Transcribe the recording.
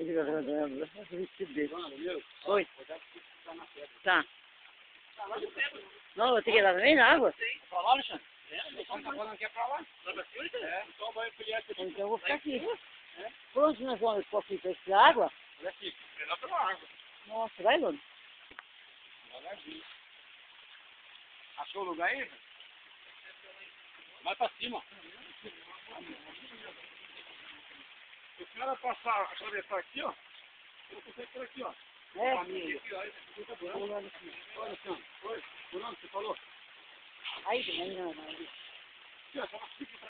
O vestido dele. Oi. Tá. Não, eu tenho que ir lá também na água? Pra lá, Alexandre? Tá falando que é pra lá? Então vai ampliar aqui. Então eu vou ficar aqui. Por onde nós vamos aqui para essa água? Olha aqui, é lá pela água. Nossa, vai, Bruno. Devagarzinho. Achou o lugar aí? Vai pra cima. Se o cara passar, atravessar aqui, ó, eu consigo por aqui, ó. É? Olha, Alexandre. Oi, por onde você falou? Aí, não. Aqui, ó,